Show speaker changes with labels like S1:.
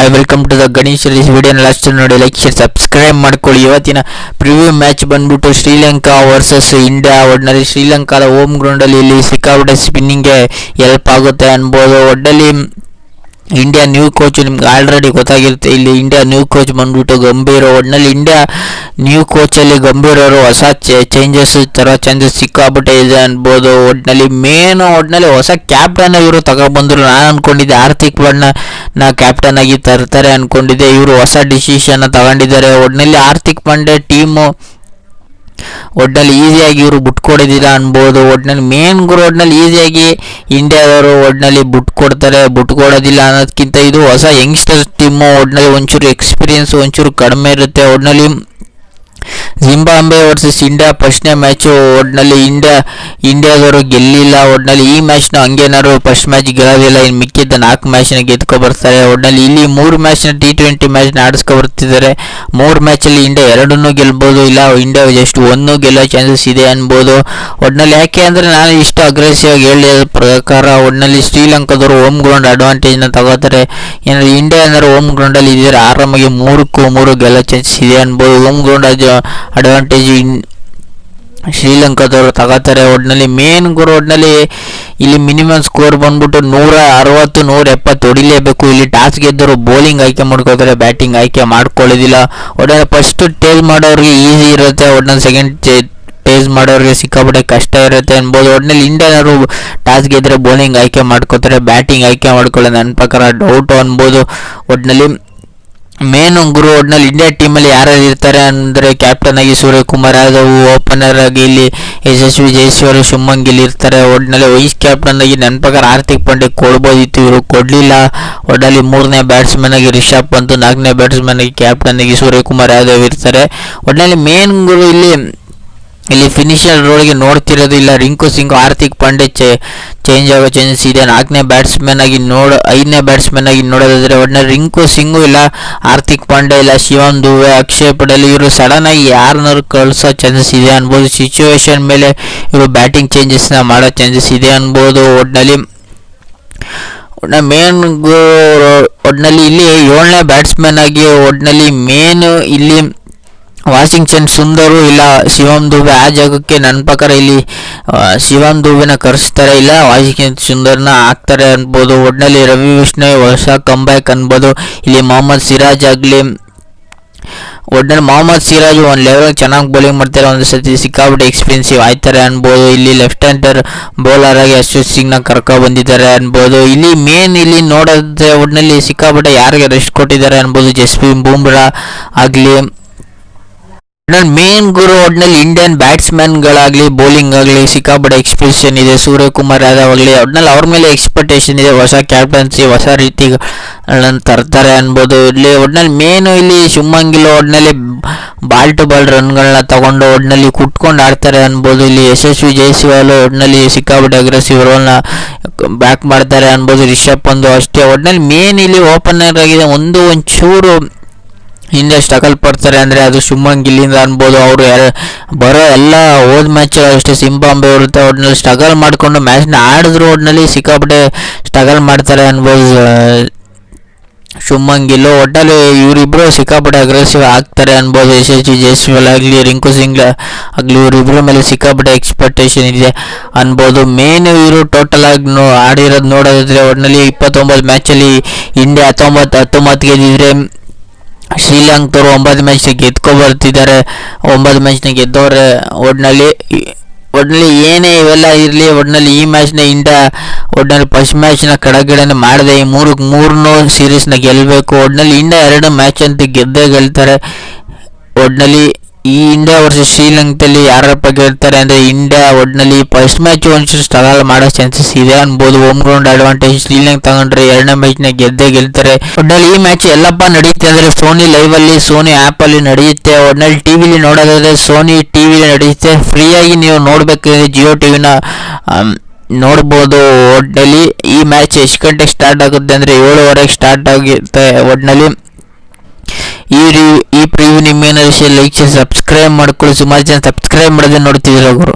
S1: Hi welcome to the Ganesh release ವಿಡಿಯೋನ last ನೋಡಿ like share subscribe ಮಾಡ್ಕೊಳ್ಳಿ. ಇವತ್ತಿನ ಪ್ರಿವ್ಯೂ ಮ್ಯಾಚ್ ಬಂದ್ಬಿಟ್ಟು ಶ್ರೀಲಂಕಾ ವರ್ಸಸ್ ಇಂಡಿಯಾ. ಒಟ್ಟಿನಲ್ಲಿ ಶ್ರೀಲಂಕಾದ ಹೋಮ್ ಗ್ರೌಂಡಲ್ಲಿ ಇಲ್ಲಿ ಸಿಕ್ಕಾಪಟ್ಟೆ ಸ್ಪಿನ್ನಿಂಗ್ಗೆ ಹೆಲ್ಪ್ ಆಗುತ್ತೆ ಅನ್ಬೋದು. ಒಟ್ಟಲ್ಲಿ ಇಂಡಿಯಾ ನ್ಯೂ ಕೋಚ್ ನಿಮ್ಗೆ ಆಲ್ರೆಡಿ ಗೊತ್ತಾಗಿರುತ್ತೆ. ಇಲ್ಲಿ ಇಂಡಿಯಾ ನ್ಯೂ ಕೋಚ್ ಬಂದ್ಬಿಟ್ಟು ಗಂಭೀರ್. ಒಟ್ಟಿನಲ್ಲಿ ಇಂಡಿಯಾ ನ್ಯೂ ಕೋಚಲ್ಲಿ ಗಂಭೀರ್ ಅವರು ಹೊಸ ಚೇಂಜಸ್ ಥರ ಚೇಂಜಸ್ ಸಿಕ್ಕಾಪಟ್ಟೆ ಇದೆ ಅನ್ಬೋದು. ಒಟ್ಟಿನಲ್ಲಿ ಹೊಸ ಕ್ಯಾಪ್ಟನ್ ಇವರು ತಗೊಬಂದರು. ನಾನು ಅಂದ್ಕೊಂಡಿದ್ದೆ ಹಾರ್ದಿಕ್ ಪಾಂಡ್ಯನ ಕ್ಯಾಪ್ಟನ್ ಆಗಿ ತರ್ತಾರೆ ಅಂದ್ಕೊಂಡಿದ್ದೆ. ಇವರು ಹೊಸ ಡಿಸಿಷನ್ ತಗೊಂಡಿದ್ದಾರೆ. ಒಟ್ಟಿನಲ್ಲಿ ಹಾರ್ದಿಕ್ ಪಾಂಡ್ಯ ಟೀಮು ಒಟ್ಟಿನಲ್ಲಿ ಈಸಿಯಾಗಿ ಇವರು ಬಿಟ್ಕೊಡೋದಿಲ್ಲ ಅನ್ಬೋದು. ಒಟ್ಟಿನಲ್ಲಿ ಒಟ್ಟಿನಲ್ಲಿ ಈಸಿಯಾಗಿ ಇಂಡಿಯಾದವರು ಒಟ್ಟಿನಲ್ಲಿ ಬಿಟ್ಕೊಡೋದಿಲ್ಲ ಅನ್ನೋದಕ್ಕಿಂತ ಇದು ಹೊಸ ಯಂಗ್ಸ್ಟರ್ ಟೀಮು. ಒಟ್ಟಿನಲ್ಲಿ ಒಂಚೂರು ಎಕ್ಸ್ಪೀರಿಯನ್ಸ್ ಒಂಚೂರು ಕಡಿಮೆ ಇರುತ್ತೆ. ಒಟ್ಟಿನಲ್ಲಿ ಜಿಂಬಾಬ್ವೆ ವರ್ಸಸ್ ಇಂಡಿಯಾ ಫಸ್ಟ್ನೇ ಮ್ಯಾಚು. ಒಟ್ಟಿನಲ್ಲಿ ಇಂಡಿಯಾದವರು ಗೆಲ್ಲಿಲ್ಲ. ಒಟ್ಟಿನಲ್ಲಿ ಈ ಮ್ಯಾಚ್ನ ಹಂಗೇನಾದ್ರು ಫಸ್ಟ್ ಮ್ಯಾಚ್ ಗೆಲ್ಲೋದಿಲ್ಲ, ಇನ್ನು ಮಿಕ್ಕಿದ್ದ 4 ಮ್ಯಾಚ್ನ ಗೆದ್ಕೊಬರ್ತಾರೆ. ಒಟ್ಟಿನಲ್ಲಿ ಇಲ್ಲಿ 3 ಮ್ಯಾಚ್ನ T20 ಮ್ಯಾಚ್ನ ಆಡಿಸ್ಕೊಬರ್ತಿದ್ದಾರೆ. 3 ಮ್ಯಾಚಲ್ಲಿ ಇಂಡಿಯಾ 2 ಗೆಲ್ಬೋದು, ಇಲ್ಲ ಇಂಡಿಯಾ ಜಸ್ಟ್ 1 ಗೆಲ್ಲೋ ಚಾನ್ಸಸ್ ಇದೆ ಅನ್ಬೋದು. ಒಟ್ಟಿನಲ್ಲಿ ಯಾಕೆ ಅಂದರೆ ನಾನು ಇಷ್ಟು ಅಗ್ರೆಸಿವ್ ಆಗಿ ಹೇಳಿದ ಪ್ರಕಾರ ಒಟ್ಟಿನಲ್ಲಿ ಶ್ರೀಲಂಕಾದವರು ಹೋಮ್ ಗ್ರೌಂಡ್ ಅಡ್ವಾಂಟೇಜ್ನ ತಗೋತಾರೆ. ಏನಾದ್ರು ಇಂಡಿಯಾ ಏನಾದ್ರು ಹೋಮ್ ಗ್ರೌಂಡಲ್ಲಿ ಇದ್ದರೆ ಆರಾಮಾಗಿ 3-3 ಗೆಲ್ಲೋ ಚಾನ್ಸಸ್ ಇದೆ ಅನ್ಬೋದು. ಹೋಮ್ ಗ್ರೌಂಡ್ ಅಡ್ವಾಂಟೇಜ್ ಶ್ರೀಲಂಕಾದವರು ತಗೋತಾರೆ. ಒಟ್ಟಿನಲ್ಲಿ ಇಲ್ಲಿ ಮಿನಿಮಮ್ ಸ್ಕೋರ್ ಬಂದ್ಬಿಟ್ಟು 160-170 ಹೊಡಿಲೇಬೇಕು. ಇಲ್ಲಿ ಟಾಸ್ ಗೆದ್ದವರು ಬೌಲಿಂಗ್ ಆಯ್ಕೆ ಮಾಡ್ಕೋತಾರೆ, ಬ್ಯಾಟಿಂಗ್ ಆಯ್ಕೆ ಮಾಡ್ಕೊಳ್ಳೋದಿಲ್ಲ. ಒಟ್ಟಿನಲ್ಲಿ ಫಸ್ಟ್ ಟೇಸ್ ಮಾಡೋರಿಗೆ ಈಸಿ ಇರುತ್ತೆ, ಒಟ್ಟಿನಲ್ಲಿ ಸೆಕೆಂಡ್ ಟೇಸ್ ಮಾಡೋರಿಗೆ ಸಿಕ್ಕಾಪಟ್ಟೆ ಕಷ್ಟ ಇರುತ್ತೆ ಅನ್ಬೋದು. ಒಟ್ಟಿನಲ್ಲಿ ಇಂಡಿಯಾನವರು ಟಾಸ್ ಗೆದ್ದರೆ ಬೌಲಿಂಗ್ ಆಯ್ಕೆ ಮಾಡ್ಕೋತಾರೆ, ಬ್ಯಾಟಿಂಗ್ ಆಯ್ಕೆ ಮಾಡ್ಕೊಳ್ಳೋದು ನನ್ನ ಪ್ರಕಾರ ಡೌಟು ಅನ್ಬೋದು. ಒಟ್ಟಿನಲ್ಲಿ ಒಟ್ಟಿನಲ್ಲಿ ಇಂಡಿಯಾ ಟೀಮಲ್ಲಿ ಯಾರ್ಯಾರು ಇರ್ತಾರೆ ಅಂದರೆ ಕ್ಯಾಪ್ಟನ್ ಆಗಿ ಸೂರ್ಯಕುಮಾರ್ ಯಾದವ್, ಓಪನರ್ ಆಗಿ ಇಲ್ಲಿ ಯಶಸ್ವಿ ಜೈಸ್ವಾಲ್, ಶುಭ್ಮನ್ ಗಿಲ್ ಇರ್ತಾರೆ. ಒಟ್ಟಿನಲ್ಲಿ ವೈಸ್ ಕ್ಯಾಪ್ಟನ್ ಆಗಿ ನನ್ನ ಪ್ರಕಾರ ಹಾರ್ದಿಕ್ ಪಾಂಡ್ಯ ಕೊಡ್ಬೋದಿತ್ತು, ಇವರು ಕೊಡಲಿಲ್ಲ. ಒಟ್ಟಿನಲ್ಲಿ 3ನೇ ಬ್ಯಾಟ್ಸ್ಮನ್ ಆಗಿ ರಿಷಬ್ ಪಂತ್, 4ನೇ ಬ್ಯಾಟ್ಸ್ಮನ್ ಆಗಿ ಕ್ಯಾಪ್ಟನ್ ಆಗಿ ಸೂರ್ಯಕುಮಾರ್ ಯಾದವ್ ಇರ್ತಾರೆ. ಒಟ್ಟಿನಲ್ಲಿ ಇಲ್ಲಿ ಫಿನಿಷರ್ ರೋಲ್ಗೆ ನೋಡ್ತಿರೋದು ಇಲ್ಲ ರಿಂಕು ಸಿಂಗ್, ಹಾರ್ದಿಕ್ ಪಾಂಡ್ಯ ಚೇಂಜ್ ಆಗೋ ಚಾನ್ಸಸ್ ಇದೆ. 5ನೇ ಬ್ಯಾಟ್ಸ್ಮನ್ ಆಗಿ ನೋಡೋದಾದರೆ ಒಟ್ಟಿನಲ್ಲಿ ರಿಂಕು ಸಿಂಗು ಇಲ್ಲ ಹಾರ್ದಿಕ್ ಪಾಂಡ್ಯ ಇಲ್ಲ ಶಿವಮ್ ದುಬೆ, ಅಕ್ಷಯ್ ಪಟೇಲ್ ಇವರು ಸಡನ್ ಆಗಿ ಯಾರನ್ನಾರು ಕಳಿಸೋ ಚಾನ್ಸಸ್ ಇದೆ ಅನ್ಬೋದು. ಸಿಚುವೇಶನ್ ಮೇಲೆ ಇವರು ಬ್ಯಾಟಿಂಗ್ ಚೇಂಜಸ್ನ ಮಾಡೋ ಚಾನ್ಸಸ್ ಇದೆ ಅನ್ಬೋದು. ಒಟ್ಟಿನಲ್ಲಿ ಇಲ್ಲಿ 7ನೇ ಬ್ಯಾಟ್ಸ್ಮನ್ ಆಗಿ ಇಲ್ಲಿ ವಾಷಿಂಗ್ಟನ್ ಸುಂದರು ಇಲ್ಲ ಶಿವಮ್ ದುಬೆ. ಆ ಜಾಗಕ್ಕೆ ನನ್ನ ಪ್ರಕಾರ ಇಲ್ಲಿ ಶಿವಮ್ ದುಬೆನ ಕರೆಸ್ತಾರೆ, ಇಲ್ಲ ವಾಷಿಂಗ್ಟನ್ ಸುಂದರ್ನ ಹಾಕ್ತಾರೆ ಅನ್ಬೋದು. ಒಟ್ಟಿನಲ್ಲಿ ರವಿ ಬಿಷ್ಣೋಯ್ ಹೊಸ ಕಂಬ್ಯಾಕ್ ಅನ್ಬೋದು. ಇಲ್ಲಿ ಮೊಹಮ್ಮದ್ ಸಿರಾಜ್ ಆಗಲಿ, ಒಟ್ಟಿನಲ್ಲಿ ಮೊಹಮ್ಮದ್ ಸಿರಾಜ್ ಒಂದು ಲೆವೆಲ್ ಚೆನ್ನಾಗಿ ಬೌಲಿಂಗ್ ಮಾಡ್ತಾರೆ, ಒಂದು ಸತಿ ಸಿಕ್ಕಾಬಿಟ್ಟು ಎಕ್ಸ್ಪೆನ್ಸಿವ್ ಆಯ್ತಾರೆ ಅನ್ಬೋದು. ಇಲ್ಲಿ ಲೆಫ್ಟ್ ಹ್ಯಾಂಡರ್ ಬೌಲರ್ ಆಗಿ ಅಶ್ವಥ್ ಸಿಂಗ್ನ ಕರ್ಕೊಬಂದಿದ್ದಾರೆ ಅನ್ಬೋದು. ಇಲ್ಲಿ ನೋಡೋದ್ರೆ ಒಟ್ಟಿನಲ್ಲಿ ಸಿಕ್ಕಾಬಿಟ್ಟೆ ಯಾರಿಗೆ ರೆಸ್ಟ್ ಕೊಟ್ಟಿದ್ದಾರೆ ಅನ್ಬೋದು. ಜಸ್ಪ್ರೀತ್ ಬೂಮ್ರಾ ಆಗಲಿ, ಒಟ್ಟಿನಲ್ಲಿ ಇಂಡಿಯನ್ ಬ್ಯಾಟ್ಸ್ಮನ್ಗಳಾಗಲಿ ಬೌಲಿಂಗ್ ಆಗಲಿ ಸಿಕ್ಕಾಪಟ್ಟೆ ಎಕ್ಸ್ಪೆಕ್ಟೇಷನ್ ಇದೆ. ಸೂರ್ಯಕುಮಾರ್ ಯಾದವ್ ಆಗಲಿ ಒಟ್ಟಿನಲ್ಲಿ ಅವ್ರ ಮೇಲೆ ಎಕ್ಸ್ಪೆಕ್ಟೇಷನ್ ಇದೆ. ಹೊಸ ಕ್ಯಾಪ್ಟನ್ಸಿ ಹೊಸ ರೀತಿಗಳನ್ನು ತರ್ತಾರೆ ಅನ್ಬೋದು. ಇಲ್ಲಿ ಶುಭ್ಮನ್ ಗಿಲ್ ಒಟ್ಟಿನಲ್ಲಿ ಬಾಲ್ ಟು ಬಾಲ್ ರನ್ಗಳನ್ನ ತಗೊಂಡು ಒಟ್ಟಿನಲ್ಲಿ ಕುಟ್ಕೊಂಡು ಆಡ್ತಾರೆ ಅನ್ಬೋದು. ಇಲ್ಲಿ ಯಶಸ್ವಿ ಜೈಸ್ವಾಲ್ ಒಟ್ಟಿನಲ್ಲಿ ಸಿಕ್ಕಾಪಟ್ಟೆ ಅಗ್ರೆಸಿವ್ ರೋಲ್ನ ಬ್ಯಾಕ್ ಮಾಡ್ತಾರೆ ಅನ್ಬೋದು. ರಿಷಬ್ ಪಂತ್ ಅಷ್ಟೇ. ಒಟ್ಟಿನಲ್ಲಿ ಇಲ್ಲಿ ಓಪನರ್ ಆಗಿದೆ ಒಂಚೂರು ಇಂಡಿಯಾ ಸ್ಟ್ರಗಲ್ ಪಡ್ತಾರೆ ಅಂದರೆ ಅದು ಶುಭ್ಮನ್ ಗಿಲ್ಲಿಂದ ಅನ್ಬೋದು. ಅವರು ಬರೋ ಎಲ್ಲ ಹೋದ ಮ್ಯಾಚ್ ಅಷ್ಟೇ ಜಿಂಬಾಬ್ವೆ ಇರುತ್ತೆ. ಒಟ್ಟಿನಲ್ಲಿ ಸ್ಟ್ರಗಲ್ ಮಾಡಿಕೊಂಡು ಮ್ಯಾಚ್ನ ಆಡಿದ್ರು ಒಟ್ಟಿನಲ್ಲಿ ಸಿಕ್ಕಾಪಟ್ಟೆ ಸ್ಟ್ರಗಲ್ ಮಾಡ್ತಾರೆ ಅನ್ಬೋದು ಶುಭ್ಮನ್ ಗಿಲ್. ಒಟ್ಟಲ್ಲಿ ಇವರಿಬ್ಬರು ಸಿಕ್ಕಾಪಟ್ಟೆ ಅಗ್ರೆಸಿವ್ ಆಗ್ತಾರೆ ಅನ್ಬೋದು. ಯಶಸ್ವಿ ಜೈಸ್ವಾಲ್ ಆಗಲಿ ರಿಂಕು ಸಿಂಗ್ ಆಗಲಿ ಇವರಿಬ್ಬರ ಮೇಲೆ ಸಿಕ್ಕಾಪಟ್ಟೆ ಎಕ್ಸ್ಪೆಕ್ಟೇಷನ್ ಇದೆ ಅನ್ಬೋದು. ಇವರು ಟೋಟಲ್ ಆಗಿ ಆಡಿರೋದು ನೋಡೋದಾದ್ರೆ ಒಟ್ಟಿನಲ್ಲಿ 29 ಮ್ಯಾಚಲ್ಲಿ ಇಂಡಿಯಾ 19 ಗೆದ್ದಿದ್ರೆ ಶ್ರೀಲಂಕಾದವರು 9 ಮ್ಯಾಚ್ನ ಗೆದ್ಕೊಬರ್ತಿದ್ದಾರೆ. 9 ಮ್ಯಾಚ್ನ ಗೆದ್ದವ್ರೆ. ಒಟ್ಟಿನಲ್ಲಿ ಏನೇ ಇವೆಲ್ಲ ಇರಲಿ, ಒಟ್ಟಿನಲ್ಲಿ ಈ ಮ್ಯಾಚ್ನ ಇಂಡಿಯಾ ಫಸ್ಟ್ ಮ್ಯಾಚ್ನ ಕಡೆಗಡೆನೆ ಮಾಡಿದೆ. ಈ 3 ಸೀರೀಸ್ನ ಗೆಲ್ಲಬೇಕು. ಒಟ್ಟಿನಲ್ಲಿ ಇಂಡಿಯಾ 2 ಮ್ಯಾಚ್ ಅಂತ ಗೆಲ್ತಾರೆ. ಒಟ್ಟಿನಲ್ಲಿ ಈ ಇಂಡಿಯಾ ವರ್ಸಸ್ ಶ್ರೀಲಂಕಾದಲ್ಲಿ ಯಾರಪ್ಪ ಗೆಲ್ತಾರೆ ಅಂದರೆ ಇಂಡಿಯಾ ಒಟ್ಟಿನಲ್ಲಿ ಫಸ್ಟ್ ಮ್ಯಾಚ್ ಒಂಚೂರು ಸ್ಟ್ರಗಲ್ ಮಾಡೋ ಚಾನ್ಸಸ್ ಇದೆ ಅನ್ಬೋದು. ಹೋಮ್ ಗ್ರೌಂಡ್ ಅಡ್ವಾಂಟೇಜ್ ಶ್ರೀಲಂಕಾ ತಗೊಂಡ್ರೆ 2ನೇ ಮ್ಯಾಚ್ನ ಗೆಲ್ತಾರೆ. ಒಟ್ಟಿನಲ್ಲಿ ಈ ಮ್ಯಾಚ್ ಎಲ್ಲಪ್ಪ ನಡೆಯುತ್ತೆ ಅಂದರೆ ಸೋನಿ ಲೈವಲ್ಲಿ ಸೋನಿ ಆ್ಯಪಲ್ಲಿ ನಡೆಯುತ್ತೆ. ಒಟ್ಟಿನಲ್ಲಿ ಟಿವಿಲಿ ನೋಡೋದಾದರೆ ಸೋನಿ ಟಿವಿಲಿ ನಡೆಯುತ್ತೆ. ಫ್ರೀಯಾಗಿ ನೀವು ನೋಡಬೇಕಾದ್ರೆ ಜಿಯೋ ಟಿವಿನ ನೋಡ್ಬೋದು. ಒಟ್ಟಿನಲ್ಲಿ ಈ ಮ್ಯಾಚ್ ಎಷ್ಟು ಗಂಟೆಗೆ ಸ್ಟಾರ್ಟ್ ಆಗುತ್ತೆ ಅಂದರೆ 7:15 ಸ್ಟಾರ್ಟ್ ಆಗುತ್ತೆ. ಒಟ್ಟಿನಲ್ಲಿ ಈ ಪ್ರಿವ್ಯೂ ನಿಮ್ಗೇನಾದ್ರು ಲೈಕ್ ಸಬ್ಸ್ಕ್ರೈಬ್ ಮಾಡ್ಕೊಳ್ಳಿ. ಸುಮಾರು ಜನ ಸಬ್ಸ್ಕ್ರೈಬ್ ಮಾಡೋದೇ ನೋಡ್ತಿದ್ದೀರ ಗುರು.